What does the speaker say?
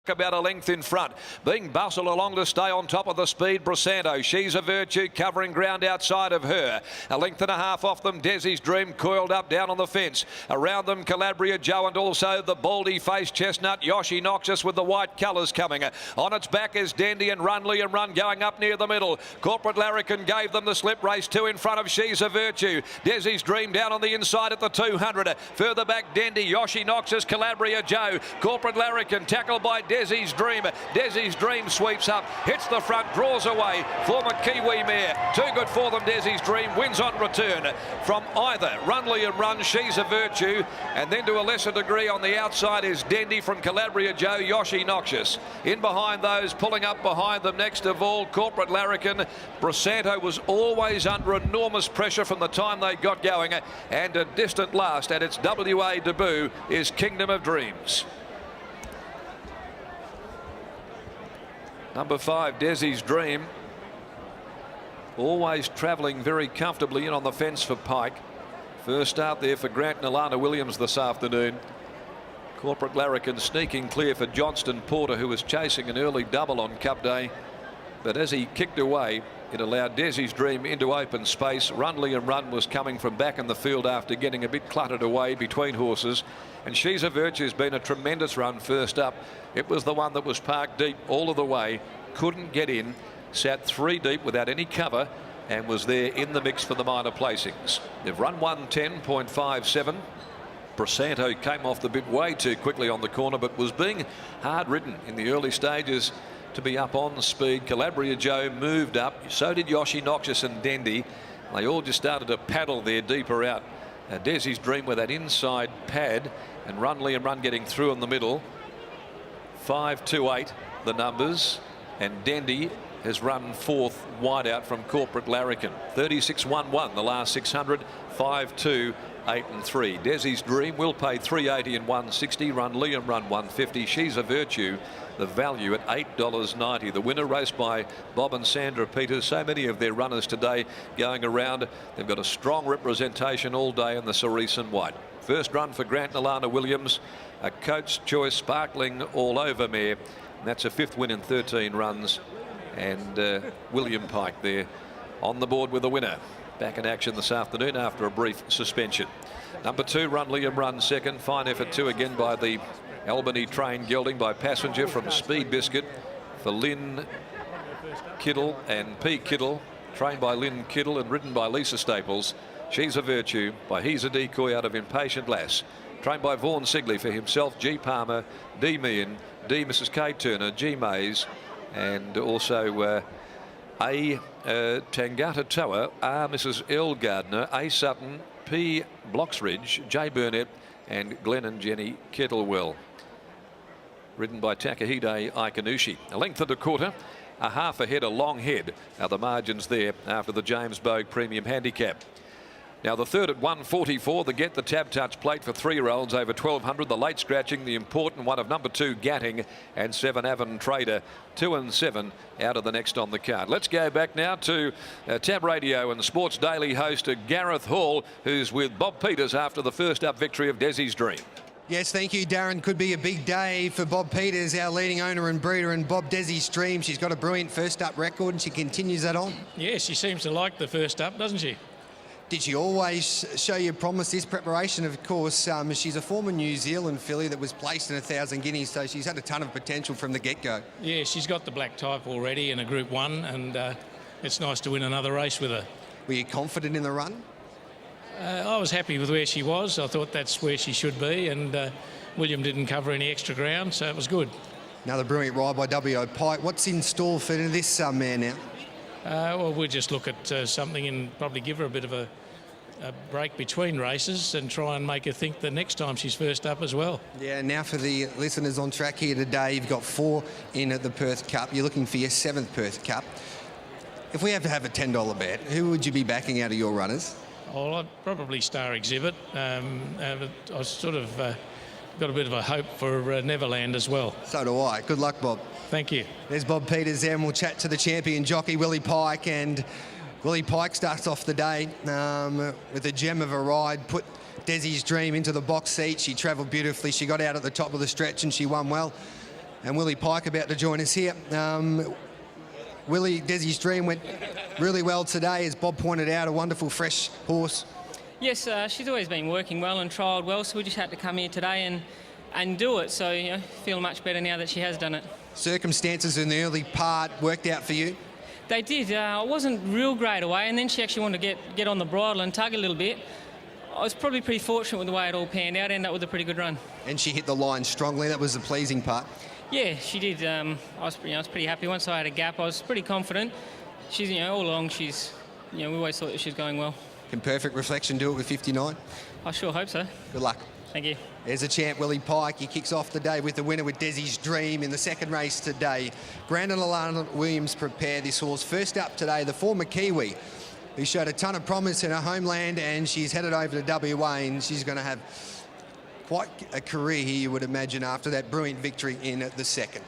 About a length in front, being bustled along to stay on top of the speed. Brisanto, She's a Virtue, covering ground outside of her. A length and a half off them. Desi's Dream coiled up down on the fence. Around them, Calabria Joe and also the baldy-faced chestnut Yoshi Noxus with the white colours coming. On its back is Dandy and Runley and Run going up near the middle. Corporate Larrikin gave them the slip. Race 2 in front of She's a Virtue. Desi's Dream down on the inside at the 200. Further back, Dandy, Yoshi Noxus, Calabria Joe. Corporate Larrikin tackled by Desi's Dream. Desi's Dream sweeps up, hits the front, draws away. Former Kiwi mare. Too good for them. Desi's Dream wins on return from either Runley and Run, She's a Virtue, and then to a lesser degree on the outside is Dendy from Calabria Joe, Yoshi Noxus. In behind those, pulling up behind them next of all, Corporate Larrikin. Brisanto was always under enormous pressure from the time they got going, and a distant last at its WA debut is Kingdom of Dreams. Number 5, Desi's Dream, always travelling very comfortably in on the fence for Pike. First start there for Grant and Alana Williams this afternoon. Corporate Larrikin sneaking clear for Johnston Porter, who was chasing an early double on Cup Day. But as he kicked away, it allowed Desi's Dream into open space. Runley and Run was coming from back in the field after getting a bit cluttered away between horses. And She's a Virtue's been a tremendous run first up. It was the one that was parked deep all of the way, couldn't get in, sat 3 deep without any cover, and was there in the mix for the minor placings. They've run 110.57. Brisanto came off the bit way too quickly on the corner, but was being hard ridden in the early stages to be up on speed. Calabria Joe moved up, so did Yoshi Noxus and Dendy. They all just started to paddle there deeper out. Desi's Dream with that inside pad, and Runley and Run getting through in the middle. 5-2-8 the numbers, and Dendy has run 4th wide out from Corporate Larrikin. 36.11 the last 600. 5-2, 8 and 3. Desi's Dream will pay 380 and 160. Runley and Run 150. She's a Virtue, the value at $8.90. The winner, raced by Bob and Sandra Peters. So many of their runners today going around. They've got a strong representation all day in the cerise and white. First run for Grant and Alana Williams, a Coach Choice sparkling all over mare. And that's a 5th win in 13 runs. And William Pike there on the board with the winner. Back in action this afternoon after a brief suspension. Number 2, Runley and Run second. Fine effort too again by the Albany train, gelding by Passenger from Speed Biscuit for Lynn Kittle and P. Kittle, trained by Lynn Kittle and ridden by Lisa Staples. She's a Virtue by He's a Decoy out of Impatient Lass, trained by Vaughan Sigley for himself, G. Palmer, D. Meehan, D. Mrs. K. Turner, G. Mays, and also A. Tangata Tower, R. Mrs. L. Gardner, A. Sutton, P. Bloxridge, J. Burnett, and Glenn and Jenny Kettlewell. Ridden by Takahide Ikanushi. A length and a quarter, a half a head, a long head are the margins there after the James Bogue Premium Handicap. Now the third at 144, the Get the Tab Touch plate for 3-year-olds over 1200. The late scratching, the important one of number 2 Gatting and 7 Avon Trader. 2 and 7 out of the next on the card. Let's go back now to Tab Radio and Sports Daily host Gareth Hall, who's with Bob Peters after the first up victory of Desi's Dream. Yes, thank you, Darren. Could be a big day for Bob Peters, our leading owner and breeder, and Bob Desi's Dream. She's got a brilliant first up record and she continues that on. Yeah, she seems to like the first up, doesn't she? Did she always show you promise this preparation? Of course, she's a former New Zealand filly that was placed in 1,000 guineas, so she's had a ton of potential from the get-go. Yeah, she's got the black type already in a Group 1, and it's nice to win another race with her. Were you confident in the run? I was happy with where she was. I thought that's where she should be, and William didn't cover any extra ground, so it was good. Another brilliant ride by W.O. Pike. What's in store for this mare now? Well, we'll just look at something and probably give her a bit of a break between races and try and make her think the next time she's first up as well. Yeah, now for the listeners on track here today, you've got 4 in at the Perth Cup. You're looking for your 7th Perth Cup. If we have to have a $10 bet, who would you be backing out of your runners? Well, I'd probably Star Exhibit. I sort of got a bit of a hope for Neverland as well. So do I. Good luck, Bob. Thank you. There's Bob Peters there, and we'll chat to the champion jockey, Willie Pike. And Willie Pike starts off the day with a gem of a ride, put Desi's Dream into the box seat. She travelled beautifully. She got out at the top of the stretch and she won well. And Willie Pike about to join us here. Willie, Desi's Dream went really well today, as Bob pointed out, a wonderful fresh horse. Yes, she's always been working well and trialled well, so we just had to come here today and do it. So, you know, feel much better now that she has done it. Circumstances in the early part worked out for you? They did. I wasn't real great away, and then she actually wanted to get on the bridle and tug a little bit. I was probably pretty fortunate with the way it all panned out, ended up with a pretty good run. And she hit the line strongly. That was the pleasing part. Yeah, she did. I was pretty happy. Once I had a gap, I was pretty confident. She's, you know, all along she's, you know, we always thought that she was going well. Can Perfect Reflection do it with 59? I sure hope so. Good luck. Thank you. There's a champ, Willie Pike. He kicks off the day with the winner with Desi's Dream in the second race today. Brandon Alana Williams prepare this horse. First up today, the former Kiwi, who showed a ton of promise in her homeland, and she's headed over to WA, and she's going to have quite a career here, you would imagine, after that brilliant victory in the second.